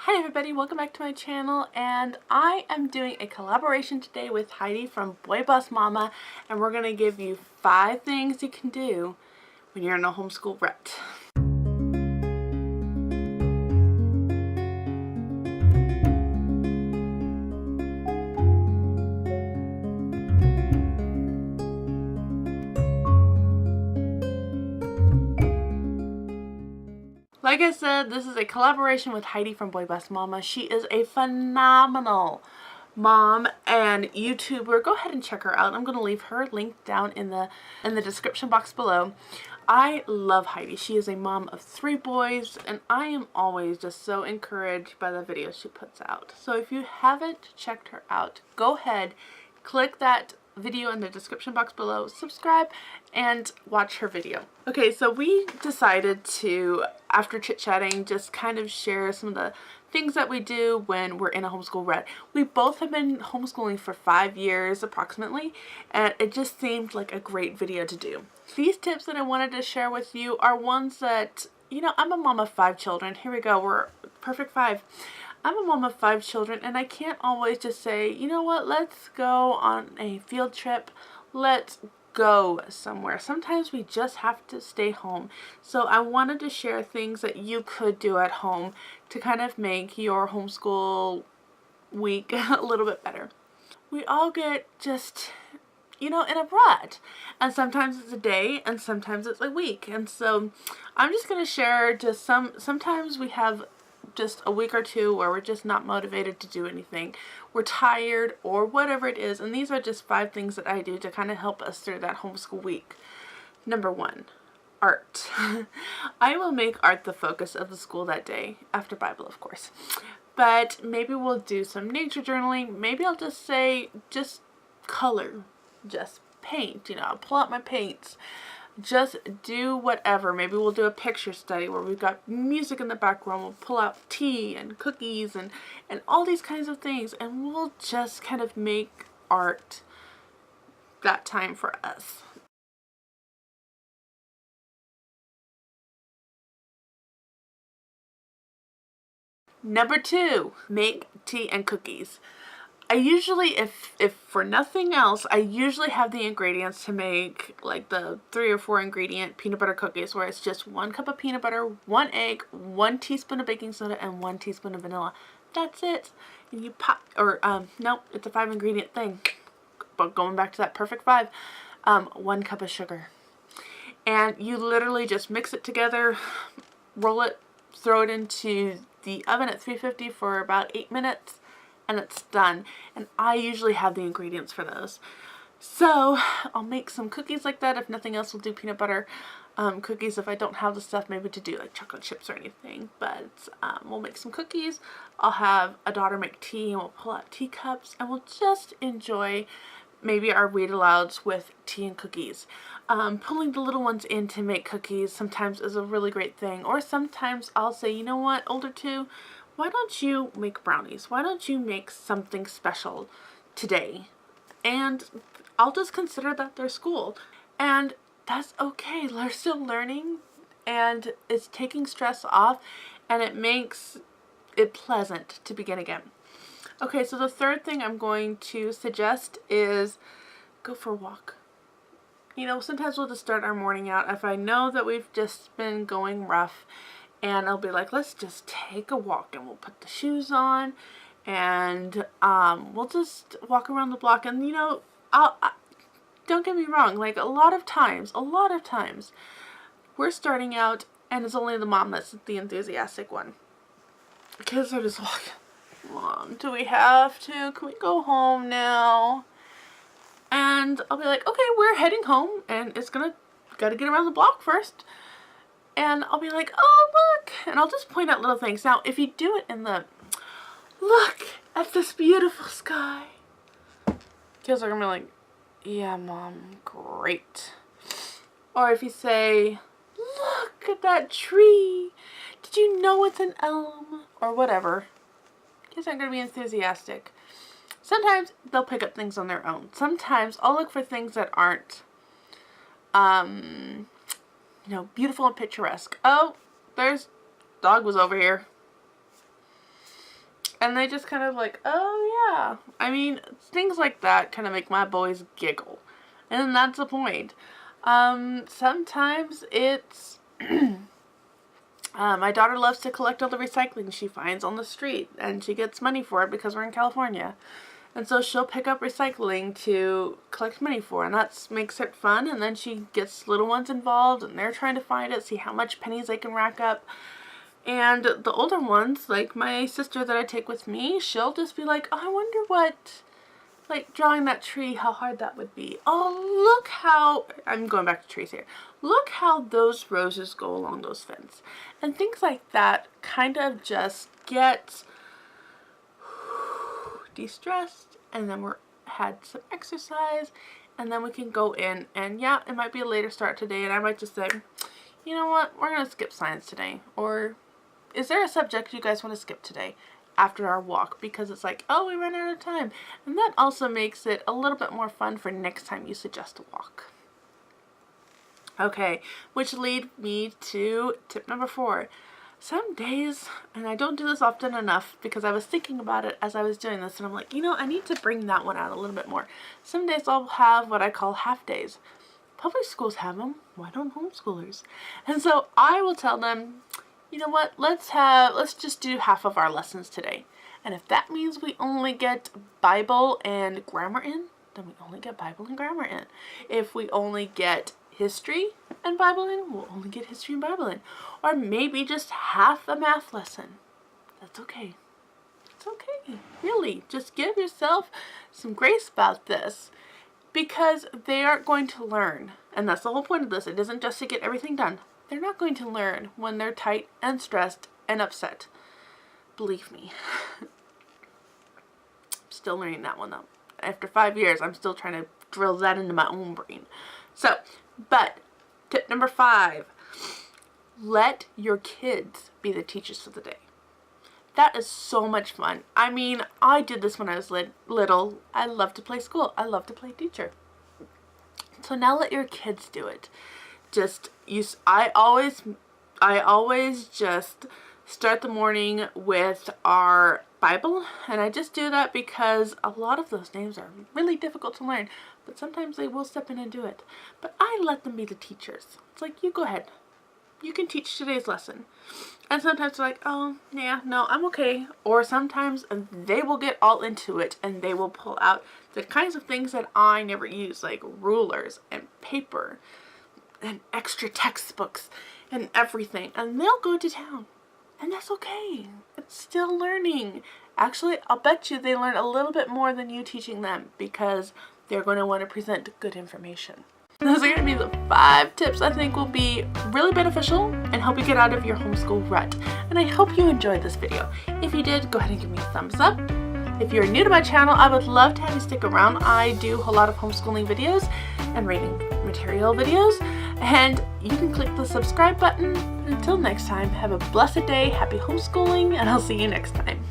Hi everybody, welcome back to my channel, and I am doing a collaboration today with Heidi from Boy Boss Mama, and we're going to give you 5 things you can do when you're in a homeschool rut. Like I said, this is a collaboration with Heidi from Boy Boss Mama. She is a phenomenal mom and YouTuber. Go ahead and check her out. I'm going to leave her link down in the description box below. I love Heidi. She is a mom of 3 boys, and I am always just so encouraged by the videos she puts out. So if you haven't checked her out, go ahead, click that video in the description box below, subscribe, and watch her video. Okay, so we decided to, after chit-chatting, just kind of share some of the things that we do when we're in a homeschool rut. We both have been homeschooling for 5 years approximately, and it just seemed like a great video to do. These tips that I wanted to share with you are ones that, you know, I'm a mom of 5 children. Here we go, we're perfect 5. I'm a mom of 5 children, and I can't always just say, you know what, let's go on a field trip, let's go somewhere. Sometimes we just have to stay home. So I wanted to share things that you could do at home to kind of make your homeschool week a little bit better. We all get just, you know, in a rut, and sometimes it's a day and sometimes it's a week, and so I'm just going to share just sometimes we have just a week or 2 where we're just not motivated to do anything. We're tired or whatever it is, and these are just 5 things that I do to kind of help us through that homeschool week. Number 1, art. I will make art the focus of the school that day, after Bible of course. But maybe we'll do some nature journaling. Maybe I'll just say just color, just paint, you know, I'll pull out my paints. Just do whatever. Maybe we'll do a picture study where we've got music in the background. We'll pull out tea and cookies and all these kinds of things, and we'll just kind of make art that time for us. Number 2, make tea and cookies. I usually, if for nothing else, I usually have the ingredients to make like the 3 or 4 ingredient peanut butter cookies, where it's just 1 cup of peanut butter, 1 egg, 1 teaspoon of baking soda, and 1 teaspoon of vanilla. That's it. And you pop, or nope, it's a 5 ingredient thing. But going back to that perfect 5, 1 cup of sugar. And you literally just mix it together, roll it, throw it into the oven at 350 for about 8 minutes. And it's done. And I usually have the ingredients for those. So I'll make some cookies like that. If nothing else, we'll do peanut butter cookies if I don't have the stuff maybe to do like chocolate chips or anything. But we'll make some cookies. I'll have a daughter make tea, and we'll pull out teacups, and we'll just enjoy maybe our read alouds with tea and cookies. Pulling the little ones in to make cookies sometimes is a really great thing. Or sometimes I'll say, you know what, older 2, why don't you make brownies? Why don't you make something special today? And I'll just consider that their school. And that's okay. They're still learning, and it's taking stress off, and it makes it pleasant to begin again. Okay, so the 3rd thing I'm going to suggest is go for a walk. You know, sometimes we'll just start our morning out. If I know that we've just been going rough, and I'll be like, let's just take a walk, and we'll put the shoes on, and we'll just walk around the block. And you know, don't get me wrong, like a lot of times, we're starting out, and it's only the mom that's the enthusiastic one. The kids are just like, Mom, do we have to? Can we go home now? And I'll be like, okay, we're heading home, and it's gotta get around the block first. And I'll be like, oh, look. And I'll just point out little things. Now, if you do it in the, look at this beautiful sky. Kids are going to be like, yeah, Mom, great. Or if you say, look at that tree. Did you know it's an elm? Or whatever. Kids aren't going to be enthusiastic. Sometimes they'll pick up things on their own. Sometimes I'll look for things that aren't, you know, beautiful and picturesque. Oh, dog was over here. And they just kind of like, oh yeah. I mean, things like that kind of make my boys giggle. And that's the point. Sometimes it's, my daughter loves to collect all the recycling she finds on the street. And she gets money for it because we're in California. And so she'll pick up recycling to collect money for, and that makes it fun. And then she gets little ones involved, and they're trying to find it, see how much pennies they can rack up. And the older ones, like my sister that I take with me, she'll just be like, oh, I wonder what, like drawing that tree, how hard that would be. Oh, look how, I'm going back to trees here. Look how those roses go along those fences. And things like that kind of just get de-stressed, and then we're had some exercise, and then we can go in, and yeah, it might be a later start today, and I might just say, you know what, we're gonna skip science today, or is there a subject you guys want to skip today after our walk, because it's like, oh, we ran out of time. And that also makes it a little bit more fun for next time you suggest a walk. Okay, which lead me to tip number 4. Some days, and I don't do this often enough because I was thinking about it as I was doing this, and I'm like, you know, I need to bring that one out a little bit more. Some days I'll have what I call half days. Public schools have them. Why don't homeschoolers? And so I will tell them, you know what, let's just do half of our lessons today. And if that means we only get Bible and grammar in, then we only get Bible and grammar in. If we only get history and Bible in, we'll only get history and Bible in. Or maybe just half a math lesson. That's okay. It's okay. Really, just give yourself some grace about this, because they aren't going to learn. And that's the whole point of this. It isn't just to get everything done. They're not going to learn when they're tight and stressed and upset. Believe me. I'm still learning that one though. After 5 years, I'm still trying to drill that into my own brain. So, but tip number 5, let your kids be the teachers for the day. That is so much fun. I mean, I did this when I was little. I love to play school. I love to play teacher. So now let your kids do it. I always just start the morning with our Bible, and I just do that because a lot of those names are really difficult to learn, but sometimes they will step in and do it. But I let them be the teachers. It's like, you go ahead. You can teach today's lesson. And sometimes they're like, oh, yeah, no, I'm okay. Or sometimes they will get all into it, and they will pull out the kinds of things that I never use, like rulers and paper and extra textbooks and everything. And they'll go to town. And that's okay. It's still learning. Actually, I'll bet you they learn a little bit more than you teaching them, because they're going to want to present good information. Those are going to be the 5 tips I think will be really beneficial and help you get out of your homeschool rut. And I hope you enjoyed this video. If you did, go ahead and give me a thumbs up. If you're new to my channel, I would love to have you stick around. I do a lot of homeschooling videos and reading material videos. And you can click the subscribe button. Until next time, have a blessed day, happy homeschooling, and I'll see you next time.